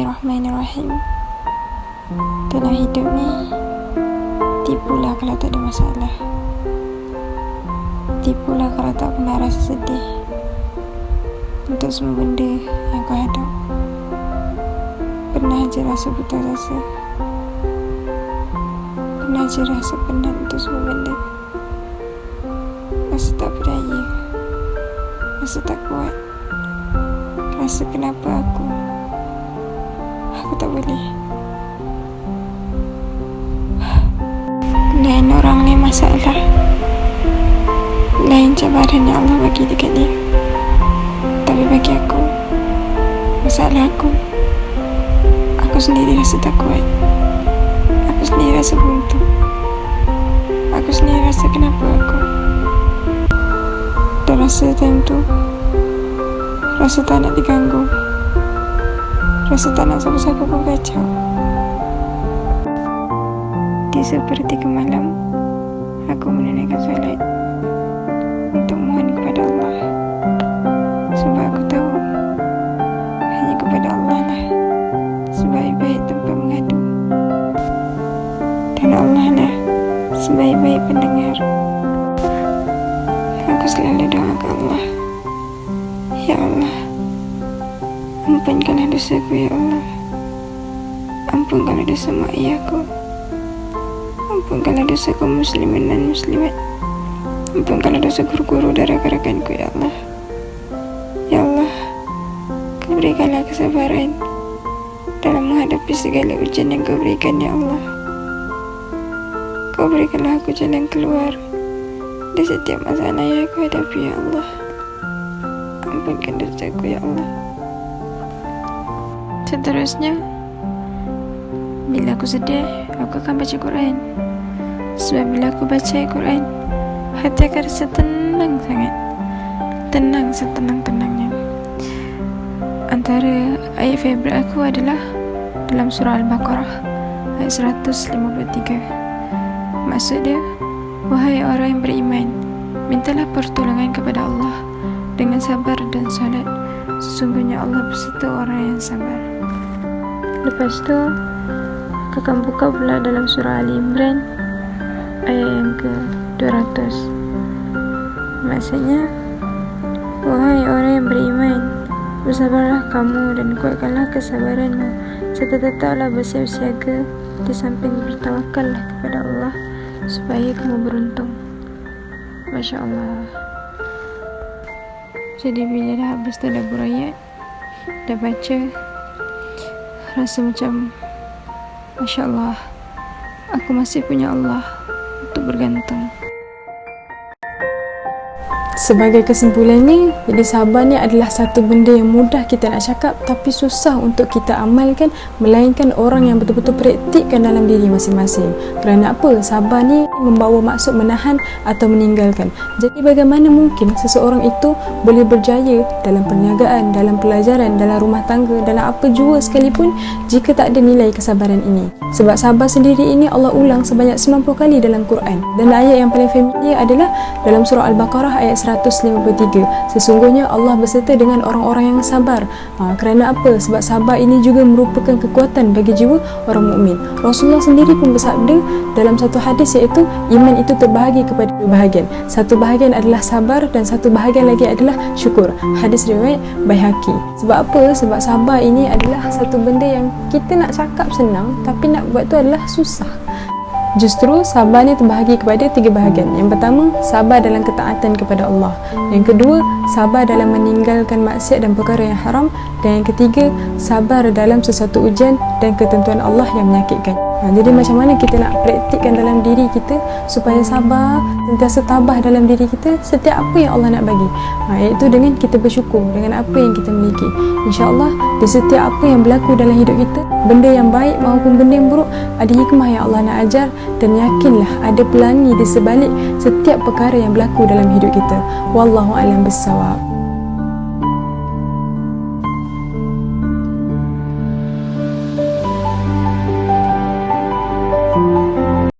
Bismillahirrahmanirrahim. Dalam hidup ni, tipulah kalau tak ada masalah. Tipulah kalau tak pernah rasa sedih untuk semua benda yang kau hadap. Pernah je rasa putus asa, pernah je rasa penat untuk semua benda. Rasa tak berdaya, rasa tak kuat, rasa kenapa aku tak boleh. Lain orang ni masalah, lain cabaran yang Allah bagi dekat dia. Tapi bagi aku, masalah aku sendiri rasa tak kuat, aku sendiri rasa buntu, aku sendiri rasa kenapa aku. Dan rasa time tu, rasa tak nak diganggu, rasa tak nak siapa-siapa pun kacau. Di sepertiga malam, aku menunaikan solat untuk mohon kepada Allah. Sebab aku tahu hanya kepada Allah lah sebaik-baik tempat mengadu, dan Allah lah sebaik-baik pendengar. Aku selalu doa ke Allah, ya Allah, ampunkanlah dosaku ya Allah. Ampunkanlah dosa mak ayahku, ampunkanlah dosa kaum muslimin dan muslimat, ampunkanlah dosa guru-guru dan rakan-rakanku ya Allah. Ya Allah, Kau berikanlah kesabaran dalam menghadapi segala ujian yang Kau berikan ya Allah. Kau berikanlah aku jalan keluar dari setiap masalah yang aku hadapi ya Allah. Ampunkan dosaku ya Allah. Seterusnya, bila aku sedih, aku akan baca Quran. Sebab bila aku baca Quran, hati aku rasa tenang sangat. Tenang setenang-tenangnya. Antara ayat favorit aku adalah dalam surah Al-Baqarah ayat 153. Maksud dia, wahai orang yang beriman, mintalah pertolongan kepada Allah dengan sabar dan solat. Sesungguhnya Allah beserta orang yang sabar. Lepas tu, aku akan buka pula dalam surah Ali Imran ayat yang ke-200. Maksudnya, wahai orang yang beriman, bersabarlah kamu dan kuatkanlah kesabaranmu, serta tetaplah bersiap siaga di samping bertawakallah kepada Allah supaya kamu beruntung. Masya Allah. Jadi bila dah habis tadabbur ayat, dah baca, rasa macam Masya Allah, aku masih punya Allah untuk bergantung. Sebagai kesimpulannya, jadi sabar ni adalah satu benda yang mudah kita nak cakap tapi susah untuk kita amalkan, melainkan orang yang betul-betul praktikkan dalam diri masing-masing. Kerana apa? Sabar ni membawa maksud menahan atau meninggalkan. Jadi bagaimana mungkin seseorang itu boleh berjaya dalam perniagaan, dalam pelajaran, dalam rumah tangga, dalam apa jua sekalipun jika tak ada nilai kesabaran ini? Sebab sabar sendiri ini Allah ulang sebanyak 90 kali dalam Quran. Dan ayat yang paling familiar adalah dalam surah Al-Baqarah ayat 153. Sesungguhnya Allah beserta dengan orang-orang yang sabar. Kerana apa? Sebab sabar ini juga merupakan kekuatan bagi jiwa orang mukmin. Rasulullah sendiri pun bersabda dalam satu hadis, iaitu iman itu terbahagi kepada dua bahagian. Satu bahagian adalah sabar dan satu bahagian lagi adalah syukur. Hadis riwayat Baihaqi. Sebab apa? Sebab sabar ini adalah satu benda yang kita nak cakap senang tapi nak buat tu adalah susah. Justru sabar ni terbahagi kepada tiga bahagian. Yang pertama, sabar dalam ketaatan kepada Allah. Yang kedua, sabar dalam meninggalkan maksiat dan perkara yang haram. Dan yang ketiga, sabar dalam sesuatu ujian dan ketentuan Allah yang menyakitkan. Jadi macam mana kita nak praktikkan dalam diri kita supaya sabar, sentiasa tabah dalam diri kita setiap apa yang Allah nak bagi, iaitu dengan kita bersyukur dengan apa yang kita miliki. InsyaAllah di setiap apa yang berlaku dalam hidup kita, benda yang baik maupun benda yang buruk, ada hikmah yang Allah nak ajar. Dan yakinlah ada pelangi di sebalik setiap perkara yang berlaku dalam hidup kita. Wallahu a'lam bissawab.